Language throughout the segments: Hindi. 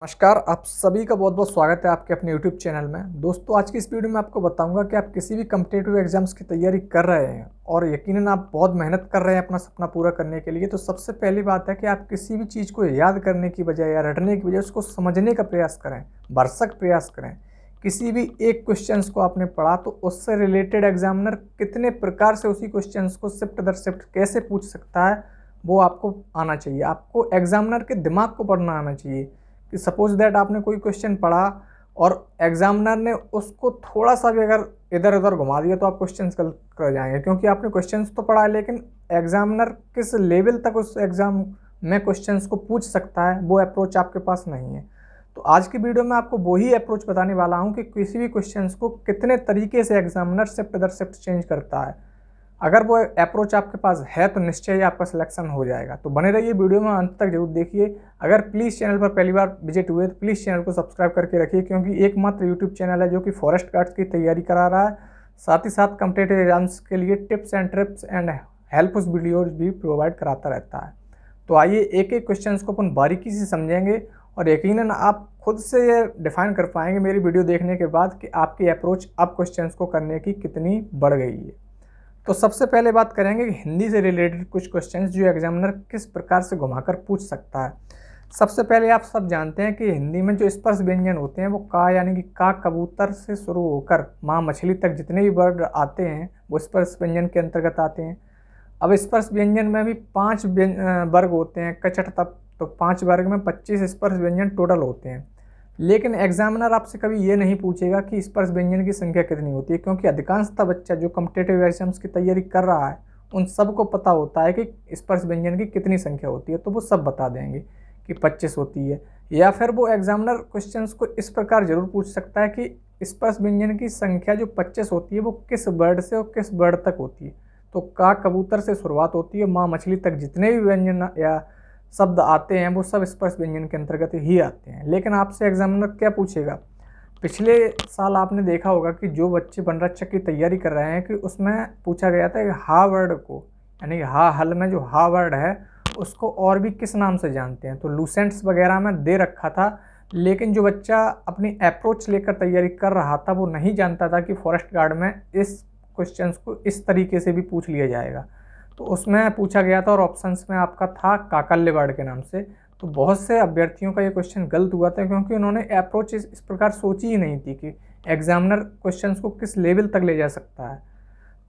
नमस्कार, आप सभी का बहुत बहुत स्वागत है आपके अपने YouTube चैनल में। दोस्तों, आज की इस वीडियो में आपको बताऊंगा कि आप किसी भी कम्पिटिटिव एग्जाम्स की तैयारी कर रहे हैं और यकीनन आप बहुत मेहनत कर रहे हैं अपना सपना पूरा करने के लिए। तो सबसे पहली बात है कि आप किसी भी चीज़ को याद करने की बजाय या रटने की बजाय उसको समझने का प्रयास करें, भरसक प्रयास करें। किसी भी एक क्वेश्चन को आपने पढ़ा तो उससे रिलेटेड एग्जामिनर कितने प्रकार से उसी क्वेश्चन को शिफ्ट दर शिफ्ट कैसे पूछ सकता है वो आपको आना चाहिए। आपको एग्जामिनर के दिमाग को पढ़ना आना चाहिए कि सपोज दैट आपने कोई क्वेश्चन पढ़ा और एग्जामिनर ने उसको थोड़ा सा भी अगर इधर उधर घुमा दिया तो आप क्वेश्चन गलत कर जाएंगे, क्योंकि आपने क्वेश्चंस तो पढ़ा है लेकिन एग्जामिनर किस लेवल तक उस एग्ज़ाम में क्वेश्चंस को पूछ सकता है वो अप्रोच आपके पास नहीं है। तो आज की वीडियो में आपको वही अप्रोच बताने वाला हूँ कि किसी भी क्वेश्चंस को कितने तरीके से एग्जामिनर शिफ्ट दर शिफ्ट चेंज करता है। अगर वो अप्रोच आपके पास है तो निश्चय ही आपका सिलेक्शन हो जाएगा। तो बने रहिए वीडियो में, अंत तक जरूर देखिए। अगर प्लीज़ चैनल पर पहली बार विजिट हुए तो प्लीज़ चैनल को सब्सक्राइब करके रखिए, क्योंकि एकमात्र यूट्यूब चैनल है जो कि फॉरेस्ट गार्ड्स की तैयारी करा रहा है, साथ ही साथ कॉम्पिटिटिव एग्जाम्स के लिए tips and trips and helpful videos भी प्रोवाइड कराता रहता है। तो आइए एक एक क्वेश्चन को अपन बारीकी से समझेंगे और यकीनन आप खुद से ये डिफाइन कर पाएंगे मेरी वीडियो देखने के बाद कि आपकी अप्रोच अब क्वेश्चंस को करने की कितनी बढ़ गई है। तो सबसे पहले बात करेंगे कि हिंदी से रिलेटेड कुछ क्वेश्चंस जो एग्जामिनर किस प्रकार से घुमाकर पूछ सकता है। सबसे पहले आप सब जानते हैं कि हिंदी में जो स्पर्श व्यंजन होते हैं वो का यानी कि का कबूतर से शुरू होकर माँ मछली तक जितने भी वर्ड आते हैं वो स्पर्श व्यंजन के अंतर्गत आते हैं। अब स्पर्श व्यंजन में भी 5 वर्ग होते हैं कचट तक, तो 5 वर्ग में 25 स्पर्श व्यंजन टोटल होते हैं। लेकिन एग्जामिनर आपसे कभी ये नहीं पूछेगा कि स्पर्श व्यंजन की संख्या कितनी होती है, क्योंकि अधिकांशतः बच्चा जो कॉम्पिटिटिव एग्जाम्स की तैयारी कर रहा है उन सबको पता होता है कि स्पर्श व्यंजन की कितनी संख्या होती है, तो वो सब बता देंगे कि 25 होती है। या फिर वो एग्जामिनर क्वेश्चंस को इस प्रकार जरूर पूछ सकता है कि स्पर्श व्यंजन की संख्या जो 25 होती है वो किस वर्ड से और किस वर्ड तक होती है। तो का कबूतर से शुरुआत होती है, माँ मछली तक जितने भी व्यंजन या शब्द आते हैं वो सब स्पर्श व्यंजन के अंतर्गत ही आते हैं। लेकिन आपसे एग्जामिनर क्या पूछेगा, पिछले साल आपने देखा होगा कि जो बच्चे वनरक्षक की तैयारी कर रहे हैं कि उसमें पूछा गया था कि हा वर्ड को यानी हा हल में जो हा वर्ड है उसको और भी किस नाम से जानते हैं। तो लूसेंट्स वगैरह में दे रखा था, लेकिन जो बच्चा अपनी अप्रोच लेकर तैयारी कर रहा था वो नहीं जानता था कि फॉरेस्ट गार्ड में इस क्वेश्चन को इस तरीके से भी पूछ लिया जाएगा। तो उसमें पूछा गया था और ऑप्शंस में आपका था काकल्य वर्ड के नाम से। तो बहुत से अभ्यर्थियों का ये क्वेश्चन गलत हुआ था, क्योंकि उन्होंने अप्रोच इस प्रकार सोची ही नहीं थी कि एग्जामिनर क्वेश्चंस को किस लेवल तक ले जा सकता है।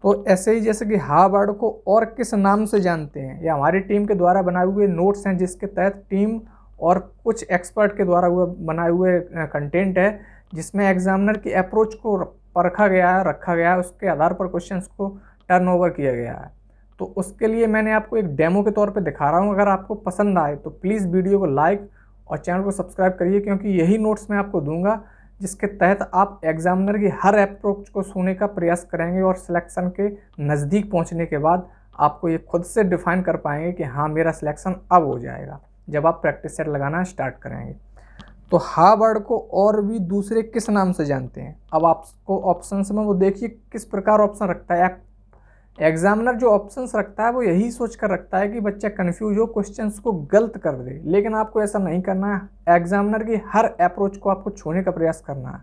तो ऐसे ही जैसे कि हा वर्ड को और किस नाम से जानते हैं, या हमारी टीम के द्वारा बनाए हुए नोट्स हैं जिसके तहत टीम और कुछ एक्सपर्ट के द्वारा बनाए हुए कंटेंट है जिसमें एग्जामिनर की अप्रोच को परखा गया है, रखा गया है, उसके आधार पर क्वेश्चंस को टर्न ओवर किया गया है। तो उसके लिए मैंने आपको एक डेमो के तौर पे दिखा रहा हूँ। अगर आपको पसंद आए तो प्लीज़ वीडियो को लाइक और चैनल को सब्सक्राइब करिए, क्योंकि यही नोट्स मैं आपको दूंगा जिसके तहत आप एग्जामिनर की हर अप्रोच को सुनने का प्रयास करेंगे और सिलेक्शन के नज़दीक पहुँचने के बाद आपको ये खुद से डिफाइन कर पाएंगे कि हाँ मेरा सिलेक्शन अब हो जाएगा, जब आप प्रैक्टिस सेट लगाना स्टार्ट करेंगे। तो हा वर्ड को और भी दूसरे किस नाम से जानते हैं। अब आपको ऑप्शंस में वो देखिए किस प्रकार ऑप्शन रखता है। एग्जामिनर जो ऑप्शंस रखता है वो यही सोच कर रखता है कि बच्चा कंफ्यूज हो, क्वेश्चंस को गलत कर दे, लेकिन आपको ऐसा नहीं करना है। एग्जामिनर की हर अप्रोच को आपको छूने का प्रयास करना है।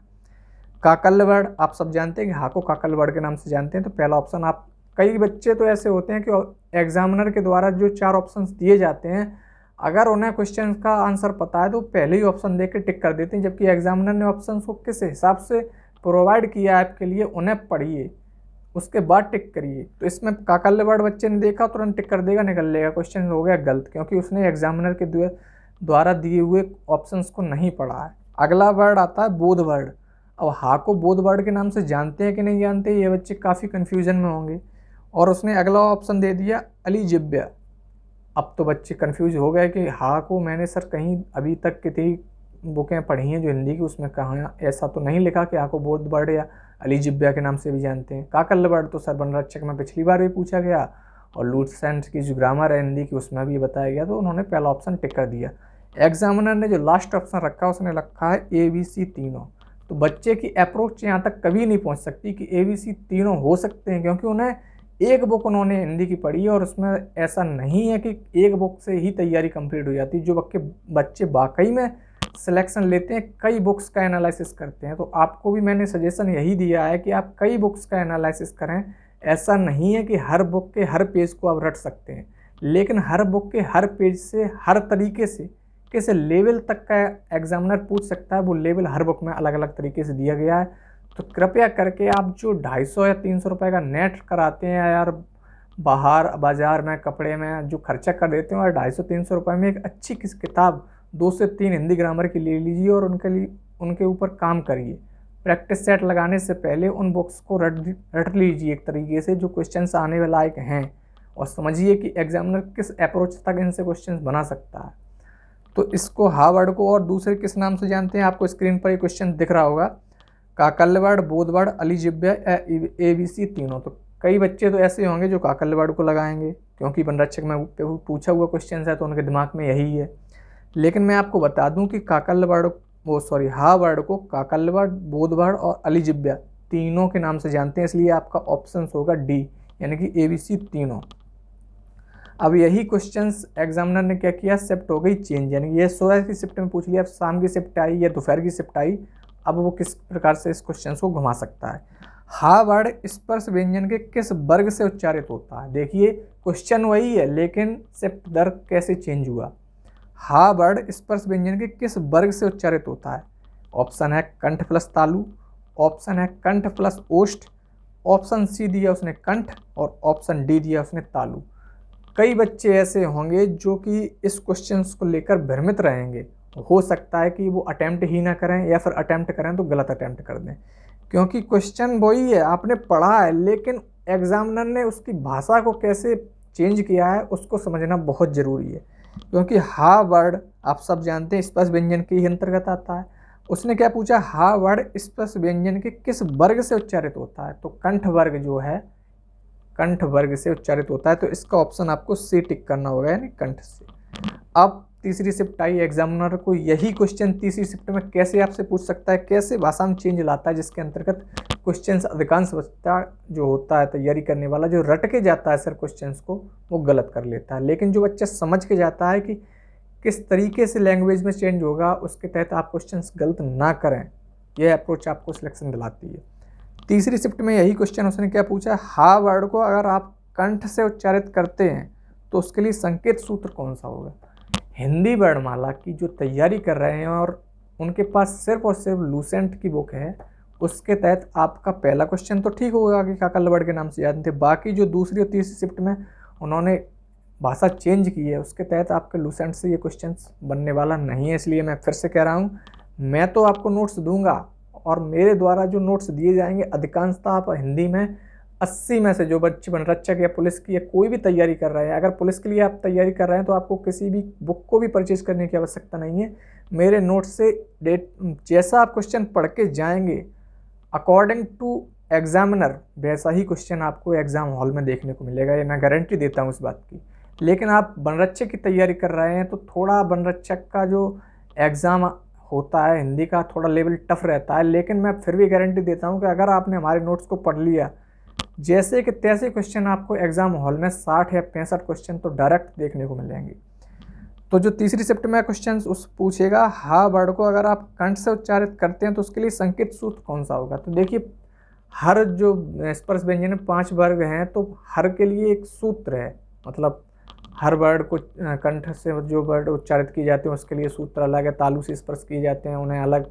काकल्य वर्ड आप सब जानते हैं कि हा को काकल्य वर्ड के नाम से जानते हैं, तो पहला ऑप्शन आप, कई बच्चे तो ऐसे होते हैं कि एग्जामिनर के द्वारा जो 4 ऑप्शन दिए जाते हैं अगर उन्हें क्वेश्चन का आंसर पता है तो पहले ही ऑप्शन दे के टिक कर देते हैं, जबकि एग्जामिनर ने ऑप्शन को किस हिसाब से प्रोवाइड किया है आपके लिए उन्हें पढ़िए, उसके बाद टिक करिए। तो इसमें काकल्य वर्ड बच्चे ने देखा तुरंत टिक कर देगा, निकल लेगा, क्वेश्चन हो गया गलत, क्योंकि उसने एग्जामिनर के द्वारा दिए हुए ऑप्शंस को नहीं पढ़ा है। अगला वर्ड आता है बोध वर्ड। अब हा को बोध वर्ड के नाम से जानते हैं कि नहीं जानते, ये बच्चे काफ़ी कन्फ्यूजन में होंगे। और उसने अगला ऑप्शन दे दिया अलीजिब्या। अब तो बच्चे कन्फ्यूज हो गए कि हा को मैंने सर कहीं अभी तक कितनी बुकें पढ़ी हैं जो हिंदी की, उसमें कहाँ ऐसा तो नहीं लिखा कि हा को बोध वर्ड या अलीजिब्या के नाम से भी जानते हैं। काकल्य वर्ड तो सर वनरक्षक में पिछली बार भी पूछा गया और लूसेंट की जो ग्रामर है हिंदी की उसमें भी बताया गया, तो उन्होंने पहला ऑप्शन टिक कर दिया। एग्जामिनर ने जो लास्ट ऑप्शन रखा उसने रखा है ABC तीनों। तो बच्चे की अप्रोच यहाँ तक कभी नहीं पहुँच सकती कि ABC तीनों हो सकते हैं, क्योंकि उन्हें एक बुक उन्होंने हिंदी की पढ़ी है और उसमें ऐसा नहीं है कि एक बुक से ही तैयारी कंप्लीट हो जाती। जो बच्चे वाकई में सिलेक्शन लेते हैं, कई बुक्स का एनालिसिस करते हैं। तो आपको भी मैंने सजेशन यही दिया है कि आप कई बुक्स का एनालिसिस करें। ऐसा नहीं है कि हर बुक के हर पेज को आप रट सकते हैं, लेकिन हर बुक के हर पेज से हर तरीके से किस लेवल तक का एग्जामिनर पूछ सकता है, वो लेवल हर बुक में अलग अलग तरीके से दिया गया है। तो कृपया करके आप जो 250 या 300 रुपये का नेट कराते हैं यार, बाहर बाज़ार में कपड़े में जो खर्चा कर देते हैं, और 250-300 रुपये में एक अच्छी किताब 2 से 3 हिंदी ग्रामर की ले लीजिए और उनके ऊपर काम करिए। प्रैक्टिस सेट लगाने से पहले उन बुक्स को रट लीजिए एक तरीके से, जो क्वेश्चंस आने वाले लायक हैं, और समझिए कि एग्जामिनर किस अप्रोच तक इनसे क्वेश्चंस बना सकता है। तो इसको हावर्ड को और दूसरे किस नाम से जानते हैं, आपको स्क्रीन पर ये क्वेश्चन दिख रहा होगा, काकल्यवाड़, बोधवाड़, अलीजिब्या, ABC तीनों। तो कई बच्चे तो ऐसे होंगे जो काकल्यवाड़ को लगाएंगे, क्योंकि वनरक्षक में पूछा हुआ क्वेश्चन है तो उनके दिमाग में यही है। लेकिन मैं आपको बता दूं कि हावर्ड को काकल्यवाड़, बोधवाड़ और अलीजिब्या तीनों के नाम से जानते हैं, इसलिए आपका ऑप्शन होगा डी, यानी कि ABC तीनों। अब यही क्वेश्चंस एग्जामिनर ने क्या किया, शिफ्ट हो गई चेंज, यानी ये सुबह की शिफ्ट में पूछ लिया, अब शाम की शिफ्ट आई या दोपहर की शिफ्ट आई, अब वो किस प्रकार से इस क्वेश्चन को घुमा सकता है। हा वर्ड स्पर्श व्यंजन के किस वर्ग से उच्चारित होता है। देखिए क्वेश्चन वही है, लेकिन शिफ्ट दर कैसे चेंज हुआ। हा वर्ड स्पर्श व्यंजन के किस वर्ग से उच्चारित होता है। ऑप्शन है कंठ प्लस तालु, ऑप्शन है कंठ प्लस ओष्ठ, ऑप्शन सी दिया उसने कंठ, और ऑप्शन डी दिया उसने तालु। कई बच्चे ऐसे होंगे जो कि इस क्वेश्चन को लेकर भ्रमित रहेंगे, हो सकता है कि वो अटैम्प्ट ही ना करें, या फिर अटैम्प्ट करें तो गलत अटैम्प्ट कर दें, क्योंकि क्वेश्चन वही है, आपने पढ़ा है, लेकिन एग्जामिनर ने उसकी भाषा को कैसे चेंज किया है उसको समझना बहुत ज़रूरी है। क्योंकि हा वर्ड आप सब जानते हैं स्पर्श व्यंजन के ही अंतर्गत आता है। उसने क्या पूछा, हा वर्ड स्पर्श व्यंजन के किस वर्ग से उच्चारित होता है, तो कंठ वर्ग जो है कंठ वर्ग से उच्चारित होता है। तो इसका ऑप्शन आपको सी टिक करना होगा, यानी कंठ से। अब तीसरी शिफ्ट आई, एग्जामिनर को यही क्वेश्चन तीसरी शिफ्ट में कैसे आपसे पूछ सकता है, कैसे भाषा में चेंज लाता है, जिसके अंतर्गत क्वेश्चंस अधिकांश बच्चा जो होता है तैयारी करने वाला, जो रट के जाता है सर क्वेश्चंस को, वो गलत कर लेता है। लेकिन जो बच्चा समझ के जाता है कि किस तरीके से लैंग्वेज में चेंज होगा, उसके तहत आप क्वेश्चंस गलत ना करें, यह अप्रोच आपको सिलेक्शन दिलाती है। तीसरी शिफ्ट में यही क्वेश्चन उसने क्या पूछा, हा वर्ड को अगर आप कंठ से उच्चारित करते हैं तो उसके लिए संकेत सूत्र कौन सा होगा। हिंदी वर्णमाला की जो तैयारी कर रहे हैं और उनके पास सिर्फ और सिर्फ लूसेंट की बुक है, उसके तहत आपका पहला क्वेश्चन तो ठीक होगा कि काकल्यवाड़ के नाम से याद थे। बाकी जो दूसरी और तीसरी शिफ्ट में उन्होंने भाषा चेंज की है, उसके तहत आपके लूसेंट से ये क्वेश्चन बनने वाला नहीं है। इसलिए मैं फिर से कह रहा हूँ, मैं तो आपको नोट्स दूंगा, और मेरे द्वारा जो नोट्स दिए जाएंगे अधिकांशतः आप हिंदी में 80 में से जो बच्चे वनरक्षक या पुलिस की या कोई भी तैयारी कर रहे हैं, अगर पुलिस के लिए आप तैयारी कर रहे हैं तो आपको किसी भी बुक को भी परचेज करने की आवश्यकता नहीं है। मेरे नोट्स से जैसा आप क्वेश्चन पढ़ के जाएंगे अकॉर्डिंग टू एग्जामिनर, वैसा ही क्वेश्चन आपको एग्जाम हॉल में देखने को मिलेगा, ये मैं गारंटी देता हूँ इस बात की। लेकिन आप वनरक्षक की तैयारी कर रहे हैं तो थोड़ा वनरक्षक का जो एग्ज़ाम होता है हिंदी का थोड़ा लेवल टफ रहता है, लेकिन मैं फिर भी गारंटी देता हूँ कि अगर आपने हमारे नोट्स को पढ़ लिया, जैसे कि तैसे क्वेश्चन आपको एग्जाम हॉल में 60 या 65 क्वेश्चन तो डायरेक्ट देखने को मिलेंगे। तो जो तीसरी शिफ्ट में क्वेश्चन उस पूछेगा, हा वर्ड को अगर आप कंठ से उच्चारित करते हैं तो उसके लिए संकेत सूत्र कौन सा होगा। तो देखिए, हर जो स्पर्श व्यंजन में 5 वर्ग हैं, तो हर के लिए एक सूत्र है, मतलब हर वर्ड को कंठ से जो वर्ड उच्चारित किए जाते हैं उसके लिए सूत्र अलग है, तालु से स्पर्श किए जाते हैं उन्हें अलग।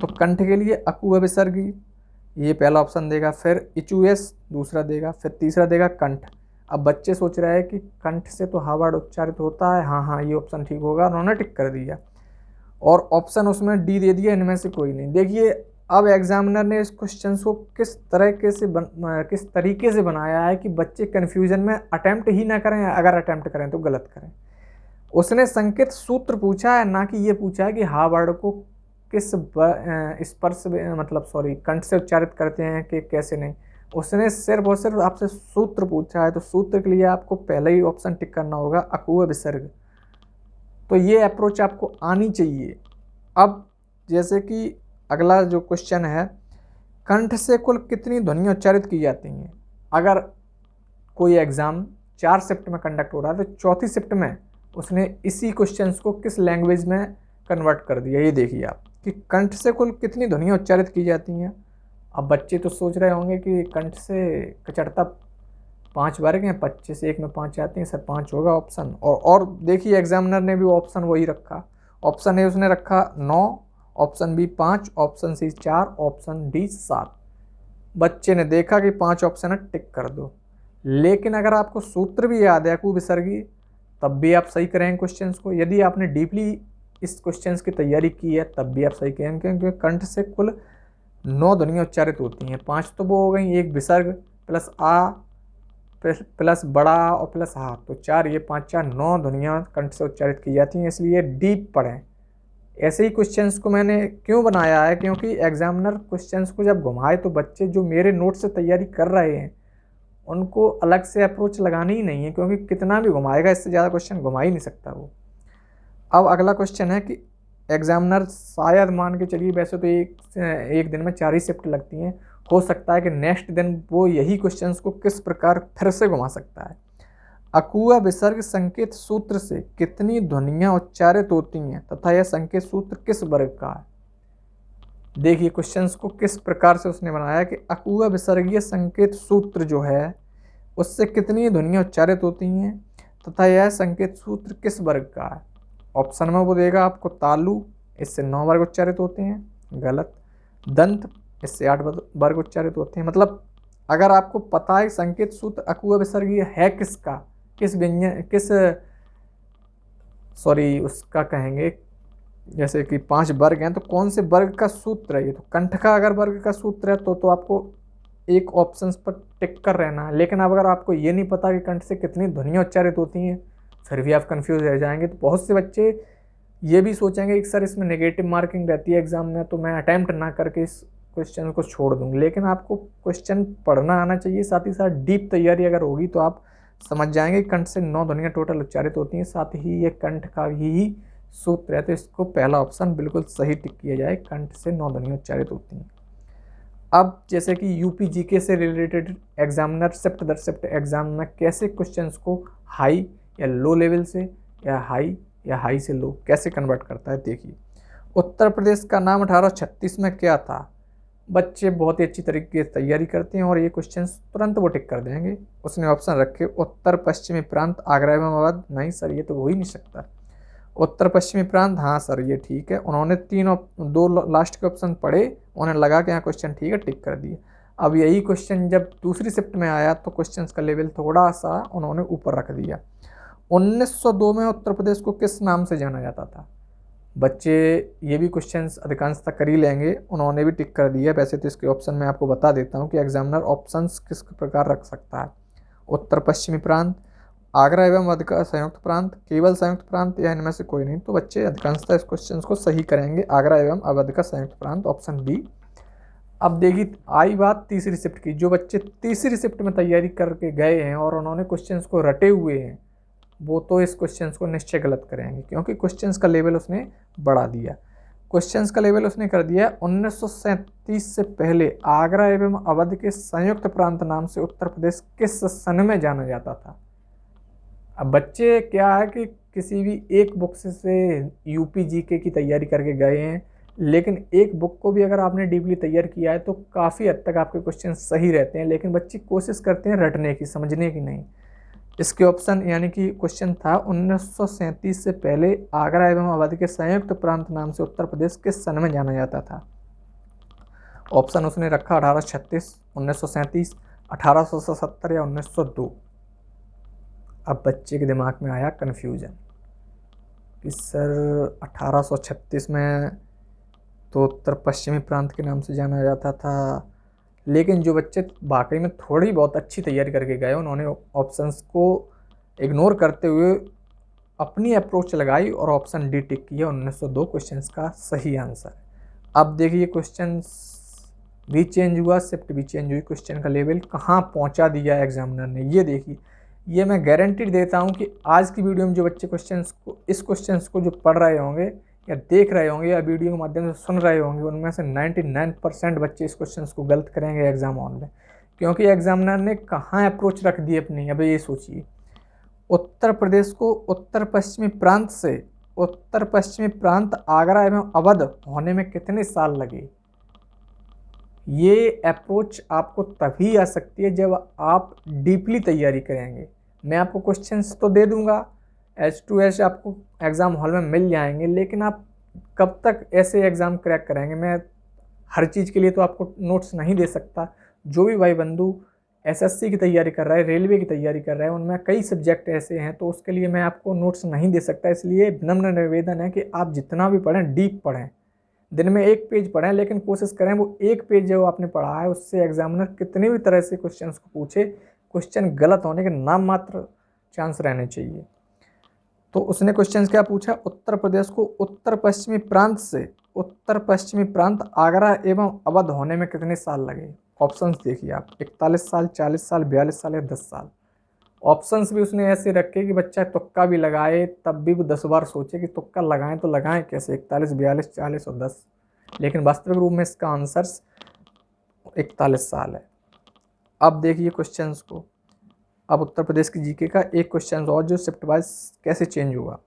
तो कंठ के लिए अकु विसर्गी, ये पहला ऑप्शन देगा, फिर इचुएस दूसरा देगा, फिर तीसरा देगा कंठ। अब बच्चे सोच रहे हैं कि कंठ से तो हा वर्ड उच्चारित होता है, हाँ ये ऑप्शन ठीक होगा, उन्होंने टिक कर दिया, और ऑप्शन उसमें डी दे दिया, इनमें से कोई नहीं। देखिए अब एग्जामिनर ने इस क्वेश्चन को किस तरीके से बनाया है कि बच्चे कन्फ्यूजन में अटैम्प्ट ही ना करें, अगर अटैम्प्ट करें तो गलत करें। उसने संकेत सूत्र पूछा है, ना कि ये पूछा है कि हा वर्ड को किस स्पर्श कंठ से उच्चारित करते हैं कि कैसे नहीं। उसने सिर्फ और सिर्फ आपसे सूत्र पूछा है, तो सूत्र के लिए आपको पहले ही ऑप्शन टिक करना होगा, अकुह विसर्ग। तो ये अप्रोच आपको आनी चाहिए। अब जैसे कि अगला जो क्वेश्चन है, कंठ से कुल कितनी ध्वनियाँ उच्चारित की जाती हैं। अगर कोई एग्ज़ाम 4 शिफ्ट में कंडक्ट हो रहा है तो चौथी शिफ्ट में उसने इसी क्वेश्चन को किस लैंग्वेज में कन्वर्ट कर दिया। ये देखिए आप कि कंठ से कुल कितनी ध्वनियाँ उच्चारित की जाती हैं। अब बच्चे तो सोच रहे होंगे कि कंठ से कचड़ता 5 वर्ग हैं, 25 1 में 5 आते हैं, सर 5 होगा ऑप्शन। और देखिए एग्जामिनर ने भी ऑप्शन वही रखा। ऑप्शन ए उसने रखा 9, option B 5, option C 4, option D 7। बच्चे ने देखा कि 5 ऑप्शन है, टिक कर दो। लेकिन अगर आपको सूत्र भी याद है अकू विसर्गी, तब भी आप सही करेंगे क्वेश्चंस को। यदि आपने डीपली इस क्वेश्चंस की तैयारी की है तब भी आप सही करेंगे, क्योंकि कंठ से कुल 9 ध्वनियाँ उच्चारित होती हैं। 5 तो वो हो गई, एक विसर्ग प्लस आ प्लस बड़ा और प्लस हा, तो 4, ये 5 4 9 ध्वनियाँ कंठ से उच्चारित की जाती हैं। इसलिए डीप पढ़ें। ऐसे ही क्वेश्चंस को मैंने क्यों बनाया है, क्योंकि एग्जामिनर क्वेश्चंस को जब घुमाए तो बच्चे जो मेरे नोट से तैयारी कर रहे हैं उनको अलग से अप्रोच लगानी ही नहीं है, क्योंकि कितना भी घुमाएगा इससे ज़्यादा क्वेश्चन घुमा ही नहीं सकता वो। अब अगला क्वेश्चन है कि एग्जामिनर शायद मान के चलिए, वैसे तो एक दिन में 4 ही शिफ्ट लगती हैं, हो सकता है कि नेक्स्ट दिन वो यही क्वेश्चंस को किस प्रकार फिर से घुमा सकता है। अकुआ विसर्ग संकेत सूत्र से कितनी ध्वनियाँ उच्चारित होती हैं तथा यह संकेत सूत्र किस वर्ग का है। देखिए क्वेश्चंस को किस प्रकार से उसने बनाया कि अकुआ विसर्गीय संकेत सूत्र जो है उससे कितनी ध्वनियाँ उच्चारित होती हैं तथा यह संकेत सूत्र किस वर्ग का है। ऑप्शन में वो देगा आपको तालु, इससे 9 वर्ग उच्चारित होते हैं, गलत। दंत, इससे 8 वर्ग उच्चारित होते हैं। मतलब अगर आपको पता है संकेत सूत्र अकुआ विसर्गीय है किसका, किस व्यंजन उसका कहेंगे, जैसे कि 5 वर्ग हैं तो कौन से वर्ग का सूत्र है ये, तो कंठ का अगर वर्ग का सूत्र है तो आपको एक ऑप्शन पर टिक कर रहना है। लेकिन अब अगर आपको ये नहीं पता कि कंठ से कितनी ध्वनियाँ उच्चारित होती हैं फिर भी आप कंफ्यूज रह जाएंगे। तो बहुत से बच्चे ये भी सोचेंगे कि सर इसमें नेगेटिव मार्किंग रहती है एग्जाम में, तो मैं अटैम्प्ट ना करके इस क्वेश्चन को छोड़ दूँ। लेकिन आपको क्वेश्चन पढ़ना आना चाहिए, साथ ही साथ डीप तैयारी अगर होगी तो आप समझ जाएंगे कि कंठ से 9 ध्वनियाँ टोटल उच्चारित होती हैं, साथ ही ये कंठ का ही सूत्र है। तो इसको पहला ऑप्शन बिल्कुल सही टिक किया जाए, कंठ से 9 ध्वनियाँ उच्चारित होती हैं। अब जैसे कि यूपी जीके से रिलेटेड एग्जामिनर शिफ्ट दर शिफ्ट एग्जाम में कैसे क्वेश्चंस को हाई या लो लेवल से या हाई से लो कैसे कन्वर्ट करता है, देखिए। उत्तर प्रदेश का नाम 1836 में क्या था। बच्चे बहुत ही अच्छी तरीके से तैयारी करते हैं और ये क्वेश्चन तुरंत वो टिक कर देंगे। उसने ऑप्शन रखे उत्तर पश्चिमी प्रांत, आगरा एवं अवध। नहीं सर ये तो हो ही नहीं सकता। उत्तर पश्चिमी प्रांत, हाँ सर ये ठीक है। उन्होंने 2 लास्ट के ऑप्शन पढ़े, उन्हें लगा कि हाँ क्वेश्चन ठीक है, टिक कर दिए। अब यही क्वेश्चन जब दूसरी शिफ्ट में आया तो क्वेश्चन का लेवल थोड़ा सा उन्होंने ऊपर रख दिया। 1902 में उत्तर प्रदेश को किस नाम से जाना जाता था। बच्चे ये भी क्वेश्चंस अधिकांशतः कर ही लेंगे, उन्होंने भी टिक कर दिया। वैसे तो इसके ऑप्शन में आपको बता देता हूँ कि एग्जामिनर ऑप्शंस किस प्रकार रख सकता है। उत्तर पश्चिमी प्रांत, आगरा एवं अवध का संयुक्त प्रांत, केवल संयुक्त प्रांत या इनमें से कोई नहीं। तो बच्चे अधिकांशतः इस क्वेश्चन को सही करेंगे, आगरा एवं अवध का संयुक्त प्रांत, ऑप्शन बी। अब देखिए आई बात तीसरी शिफ्ट की। जो बच्चे तीसरी शिफ्ट में तैयारी करके गए हैं और उन्होंने क्वेश्चन को रटे हुए हैं वो तो इस क्वेश्चन को निश्चय गलत करेंगे, क्योंकि क्वेश्चंस का लेवल उसने बढ़ा दिया। क्वेश्चंस का लेवल उसने कर दिया 1937 से पहले आगरा एवं अवध के संयुक्त प्रांत नाम से उत्तर प्रदेश किस सन में जाना जाता था। अब बच्चे क्या है कि किसी भी एक बुक से यूपी जीके की तैयारी करके गए हैं, लेकिन एक बुक को भी अगर आपने डीपली तैयार किया है तो काफ़ी हद तक आपके क्वेश्चन सही रहते हैं। लेकिन बच्चे कोशिश करते हैं रटने की, समझने की नहीं। इसके ऑप्शन यानी कि क्वेश्चन था 1937 से पहले आगरा एवं अवध के संयुक्त प्रांत नाम से उत्तर प्रदेश किस सन में जाना जाता था। ऑप्शन उसने रखा 1836, 1937, 1877 या 1902। अब बच्चे के दिमाग में आया कन्फ्यूजन कि सर 1836 में तो उत्तर पश्चिमी प्रांत के नाम से जाना जाता था। लेकिन जो बच्चे वाकई में थोड़ी बहुत अच्छी तैयारी करके गए उन्होंने ऑप्शंस को इग्नोर करते हुए अपनी अप्रोच लगाई और ऑप्शन डी टिक किया। 1902 क्वेश्चंस का सही आंसर। अब देखिए क्वेश्चन भी चेंज हुआ, शिफ्ट भी चेंज हुई, क्वेश्चन का लेवल कहाँ पहुँचा दिया एग्जामिनर ने। ये देखिए, ये मैं गारंटी देता हूँ कि आज की वीडियो में जो बच्चे इस क्वेश्चंस को जो पढ़ रहे होंगे या देख रहे होंगे या वीडियो के माध्यम से सुन रहे होंगे, उनमें से 99% बच्चे इस क्वेश्चन को गलत करेंगे एग्जाम हॉल में, क्योंकि एग्जामिनर ने कहाँ अप्रोच रख दी अपनी। अब ये सोचिए, उत्तर प्रदेश को उत्तर पश्चिमी प्रांत से उत्तर पश्चिमी प्रांत आगरा एवं अवध होने में कितने साल लगे। ये अप्रोच आपको तभी आ सकती है जब आप डीपली तैयारी करेंगे। मैं आपको क्वेश्चंस तो दे दूंगा, H2H आपको एग्ज़ाम हॉल में मिल जाएंगे, लेकिन आप कब तक ऐसे एग्ज़ाम क्रैक करेंगे। मैं हर चीज़ के लिए तो आपको नोट्स नहीं दे सकता। जो भी भाई बंधु एसएससी की तैयारी कर रहा है, रेलवे की तैयारी कर रहा है, उनमें कई सब्जेक्ट ऐसे हैं, तो उसके लिए मैं आपको नोट्स नहीं दे सकता। इसलिए विनम्र निवेदन है कि आप जितना भी पढ़ें डीप पढ़ें। दिन में 1 पेज पढ़ें, लेकिन कोशिश करें वो 1 पेज जो आपने पढ़ा है उससे एग्जामिनर कितने भी तरह से क्वेश्चन को पूछे, क्वेश्चन गलत होने के नाम मात्र चांस रहने चाहिए। तो उसने क्वेश्चन क्या पूछा, उत्तर प्रदेश को उत्तर पश्चिमी प्रांत आगरा एवं अवध होने में कितने साल लगे। ऑप्शंस देखिए आप, 41 साल, 40 साल, 42 साल या 10 साल। ऑप्शंस भी उसने ऐसे रखे कि बच्चा तुक्का भी लगाए तब भी वो 10 बार सोचे कि तुक्का लगाएं तो लगाएं कैसे, 41, 42, 40 और 10। लेकिन वास्तविक रूप में इसका आंसर 41 साल है। अब देखिए क्वेश्चंस को। अब उत्तर प्रदेश की जीके का एक क्वेश्चन और, जो शिफ्ट वाइज कैसे चेंज हुआ।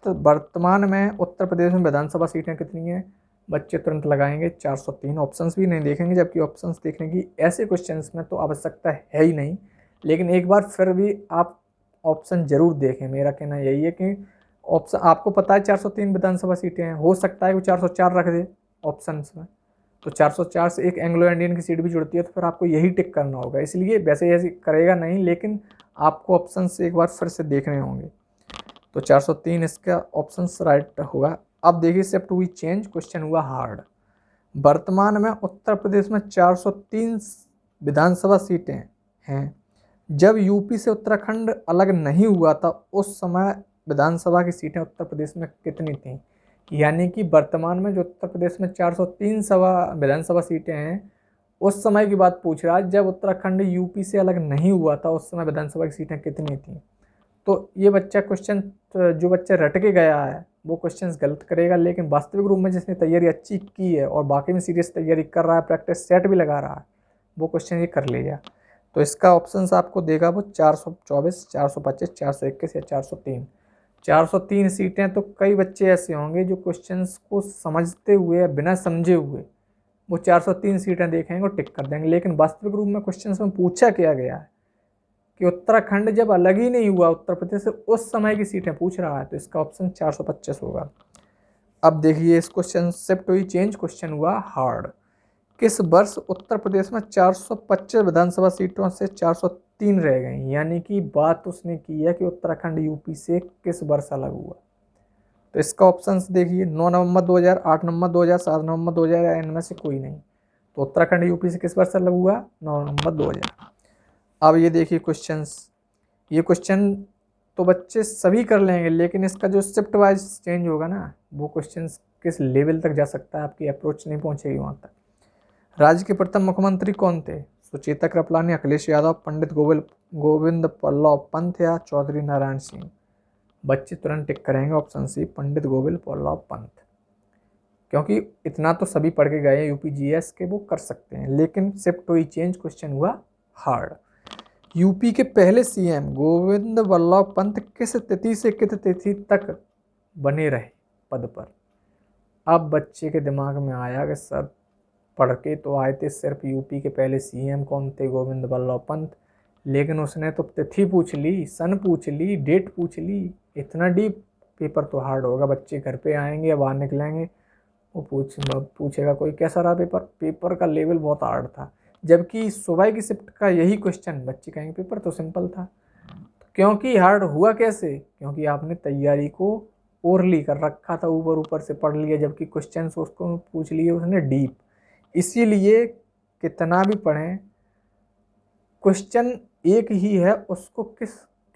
वर्तमान में उत्तर प्रदेश में विधानसभा सीटें कितनी हैं। बच्चे तुरंत लगाएंगे 403। ऑप्शंस भी नहीं देखेंगे, जबकि ऑप्शंस देखने की ऐसे क्वेश्चंस में तो आवश्यकता है ही नहीं, लेकिन एक बार फिर भी आप ऑप्शन जरूर देखें। मेरा कहना यही है कि ऑप्शन आपको पता है 403 विधानसभा सीटें हैं, हो सकता है वो 404 रख दे ऑप्शंस में, तो 404 से एक एंग्लो इंडियन की सीट भी जुड़ती है, तो फिर आपको यही टिक करना होगा। इसलिए वैसे ऐसे करेगा नहीं, लेकिन आपको ऑप्शन से एक बार फिर से देखने होंगे। तो 403 इसका ऑप्शन राइट होगा। अब देखिए शिफ्ट हुई चेंज, क्वेश्चन हुआ हार्ड। वर्तमान में उत्तर प्रदेश में 403 विधानसभा सीटें हैं। जब यूपी से उत्तराखंड अलग नहीं हुआ था उस समय विधानसभा की सीटें उत्तर प्रदेश में कितनी थीं। यानी कि वर्तमान में जो उत्तर प्रदेश में 403 विधानसभा सीटें हैं, उस समय की बात पूछ रहा है। जब उत्तराखंड यूपी से अलग नहीं हुआ था उस समय विधानसभा की सीटें कितनी थीं। तो ये बच्चा क्वेश्चन, जो बच्चा रट के गया है वो क्वेश्चंस गलत करेगा, लेकिन वास्तविक रूप में जिसने तैयारी अच्छी की है और बाकी में सीरियस तैयारी कर रहा है, प्रैक्टिस सेट भी लगा रहा है, वो क्वेश्चन ये कर लेगा। तो इसका ऑप्शंस आपको देगा वो 424, 425, 421 या 403। 403 सीटें। तो कई बच्चे ऐसे होंगे जो क्वेश्चंस को समझते हुए या बिना समझे हुए वो 403 सीटें देखेंगे और टिक कर देंगे, लेकिन वास्तविक रूप में क्वेश्चंस में पूछा क्या गया है कि उत्तराखंड जब अलग ही नहीं हुआ उत्तर प्रदेश से उस समय की सीटें पूछ रहा है, तो इसका ऑप्शन 425 होगा। अब देखिए इस क्वेश्चन शिफ्ट हुई चेंज, क्वेश्चन हुआ हार्ड। किस वर्ष उत्तर प्रदेश में 425 विधानसभा सीटों से 403 रह गई। यानी कि बात उसने की है कि उत्तराखंड यूपी से किस वर्ष अलग हुआ। तो इसका ऑप्शंस देखिए, 9 नवंबर 2000, 8 नवंबर 2000, 7 नवंबर 2000 या इनमें से कोई नहीं। तो उत्तराखंड यूपी से किस वर्ष अलग हुआ, 9 नवंबर 2000। अब ये देखिए क्वेश्चंस, ये क्वेश्चन तो बच्चे सभी कर लेंगे, लेकिन इसका जो शिफ्ट वाइज चेंज होगा ना, वो क्वेश्चंस किस लेवल तक जा सकता है, आपकी अप्रोच नहीं पहुंचेगी वहाँ तक। राज्य के प्रथम मुख्यमंत्री कौन थे। सुचेता कृपलानी, अखिलेश यादव, पंडित गोविंद बल्लभ पंत या चौधरी नारायण सिंह। बच्चे तुरंत टिक करेंगे ऑप्शन सी, पंडित गोविंद बल्लभ पंत, क्योंकि इतना तो सभी पढ़ के गए हैं यूपी जीएस के, वो कर सकते हैं। लेकिन शिफ्ट हुई चेंज, क्वेश्चन हुआ हार्ड। यूपी के पहले सीएम गोविंद बल्लभ पंत किस तिथि से किस तिथि तक बने रहे पद पर। अब बच्चे के दिमाग में आया कि सर पढ़ के तो आए थे सिर्फ यूपी के पहले सीएम कौन थे, गोविंद बल्लभ पंत, लेकिन उसने तो तिथि पूछ ली, सन पूछ ली, डेट पूछ ली। इतना डीप पेपर तो हार्ड होगा। बच्चे घर पे आएंगे या बाहर निकलेंगे, वो पूछेगा कोई कैसा रहा पेपर का लेवल बहुत हार्ड था। जबकि सुबह की शिफ्ट का यही क्वेश्चन बच्चे कहेंगे पेपर तो सिंपल था। क्योंकि हार्ड हुआ कैसे, क्योंकि आपने तैयारी को ओरली कर रखा था, ऊपर ऊपर से पढ़ लिया, जबकि क्वेश्चन उसको पूछ लिए उसने डीप। इसीलिए कितना भी पढ़ें क्वेश्चन एक ही है, उसको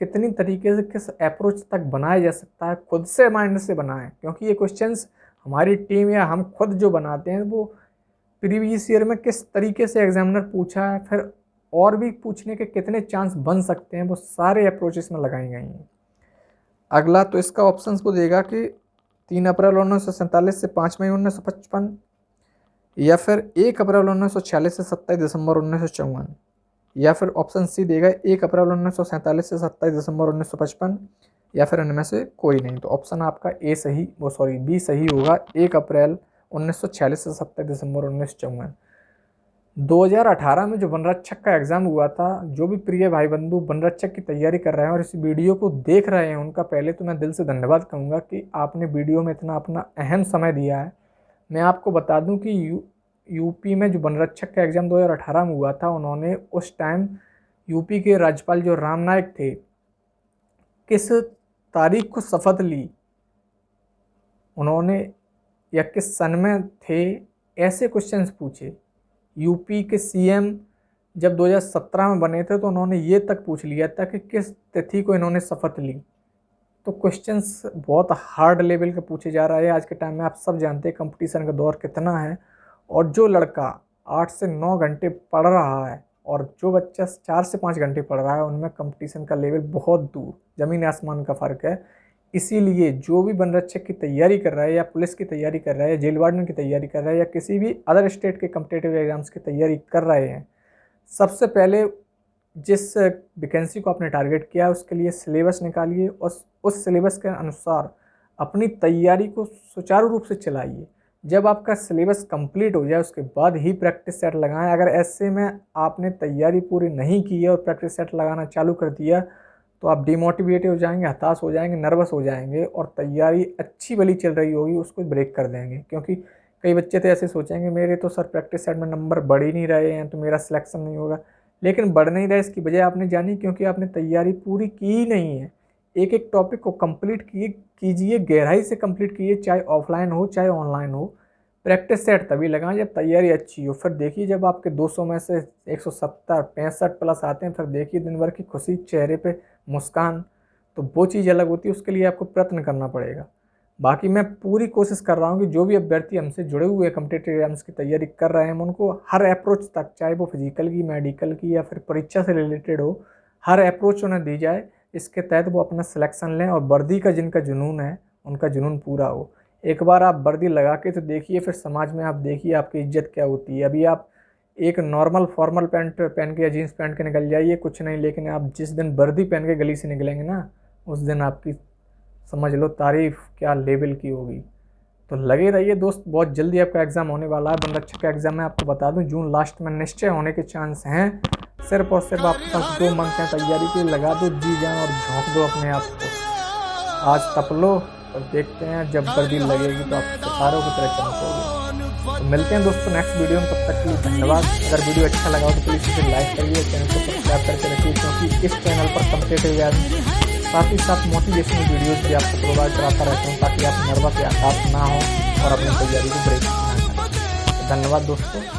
कितनी तरीके से किस अप्रोच तक बनाया जा सकता है, खुद से माइंड से बनाएं। क्योंकि ये क्वेश्चंस हमारी टीम या हम खुद जो बनाते हैं वो प्रीवियस ईयर में किस तरीके से एग्जामिनर पूछा है, फिर और भी पूछने के कितने चांस बन सकते हैं, वो सारे अप्रोचेस में लगाई गई हैं। अगला तो इसका ऑप्शंस को देगा कि 3 अप्रैल 1947 से 5 मई 1955, या फिर 1 अप्रैल 1946 से 27 दिसंबर 1954, या फिर ऑप्शन सी देगा 1 अप्रैल 1947 से 27 दिसंबर 1955, या फिर इनमें से कोई नहीं। तो ऑप्शन आपका बी सही होगा। 1 अप्रैल 1946 से 27 दिसंबर 1954। 2018 में जो वनरक्षक का एग्ज़ाम हुआ था, जो भी प्रिय भाई बंधु वनरक्षक की तैयारी कर रहे हैं और इस वीडियो को देख रहे हैं, उनका पहले तो मैं दिल से धन्यवाद कहूँगा कि आपने वीडियो में इतना अपना अहम समय दिया है। मैं आपको बता दूं कि यूपी में जो वनरक्षक का एग्ज़ाम 2018 में हुआ था, उन्होंने उस टाइम यूपी के राज्यपाल जो राम नाईक थे, किस तारीख को शपथ ली उन्होंने या किस सन में थे, ऐसे क्वेश्चंस पूछे। यूपी के सीएम जब 2017 में बने थे तो उन्होंने ये तक पूछ लिया था कि किस तिथि को इन्होंने शपथ ली। तो क्वेश्चंस बहुत हार्ड लेवल के पूछे जा रहा है आज के टाइम में। आप सब जानते हैं कंपटीशन का दौर कितना है, और जो लड़का 8 से 9 घंटे पढ़ रहा है और जो बच्चा 4 से 5 घंटे पढ़ रहा है, उनमें कंपटीशन का लेवल बहुत दूर ज़मीन आसमान का फ़र्क है। इसीलिए जो भी वनरक्षक की तैयारी कर रहा है या पुलिस की तैयारी कर रहा है या जेल वार्डन की तैयारी कर रहा है या किसी भी अदर स्टेट के कॉम्पिटिटिव एग्जाम्स की तैयारी कर रहे हैं, सबसे पहले जिस वैकेंसी को आपने टारगेट किया है उसके लिए सिलेबस निकालिए और उस सिलेबस के अनुसार अपनी तैयारी को सुचारू रूप से चलाइए। जब आपका सिलेबस कंप्लीट हो जाए उसके बाद ही प्रैक्टिस सेट लगाएं। अगर ऐसे में आपने तैयारी पूरी नहीं की है और प्रैक्टिस सेट लगाना चालू कर दिया तो आप डिमोटिवेट हो जाएंगे, हताश हो जाएंगे, नर्वस हो जाएंगे और तैयारी अच्छी भली चल रही होगी उसको ब्रेक कर देंगे। क्योंकि कई बच्चे तो ऐसे सोचेंगे मेरे तो सर प्रैक्टिस सेट में नंबर बढ़ ही नहीं रहे हैं तो मेरा सिलेक्शन नहीं होगा। लेकिन बढ़ नहीं रहा, इसकी वजह आपने जानी क्योंकि आपने तैयारी पूरी की ही नहीं है। एक एक टॉपिक को कंप्लीट कीजिए, गहराई से कंप्लीट कीजिए, चाहे ऑफलाइन हो चाहे ऑनलाइन हो। प्रैक्टिस सेट तभी लगाएं जब तैयारी अच्छी हो। फिर देखिए जब आपके 200 में से 170 65 प्लस आते हैं, फिर देखिए दिन भर की खुशी, चेहरे पे मुस्कान, तो वो चीज़ अलग होती है। उसके लिए आपको प्रयत्न करना पड़ेगा। बाकी मैं पूरी कोशिश कर रहा हूँ कि जो भी अभ्यर्थी हमसे जुड़े हुए कॉम्पिटिटिव एग्जाम्स की तैयारी कर रहे हैं, हम उनको हर अप्रोच तक, चाहे वो फिजिकल की, मेडिकल की या फिर परीक्षा से रिलेटेड हो, हर अप्रोच उन्हें दी जाए। इसके तहत वो अपना सिलेक्शन लें और वर्दी का जिनका जुनून है उनका जुनून पूरा हो। एक बार आप वर्दी लगा के तो देखिए, फिर समाज में आप देखिए आपकी इज्जत क्या होती है। अभी आप एक नॉर्मल फॉर्मल पैंट पहन के या जीन्स पहन के निकल जाइए, कुछ नहीं, लेकिन आप जिस दिन वर्दी पहन के गली से निकलेंगे ना, उस दिन आपकी समझ लो तारीफ क्या लेवल की होगी। तो लगे रहिए दोस्त, बहुत जल्दी आपका एग्ज़ाम होने वाला है। वनरक्षक का एग्ज़ाम मैं आपको बता दूं जून लास्ट में निश्चय होने के चांस हैं। सिर्फ और सिर्फ आपके पास 2 मंथ हैं तैयारी के, लगा दो जी जान और झोंक दो अपने आप को। आज तप लो और देखते हैं जब वर्दी लगेगी तो आप सितारों की तरह चमकोगे। तो मिलते हैं दोस्तों नेक्स्ट वीडियो में, तब तक के लिए धन्यवाद। अगर वीडियो अच्छा लगा हो तो प्लीज़ इसे लाइक करिए, चैनल को सब्सक्राइब करके रखिए, क्योंकि इस चैनल पर कॉम्पिटिटिव साथ ही साथ मोटिवेशनल वीडियोस भी आपको प्रोवाइड कराता रहता हूँ ताकि आप नर्वस या हताश ना हो और अपनी तैयारी को ब्रेक ना करें। धन्यवाद दोस्तों।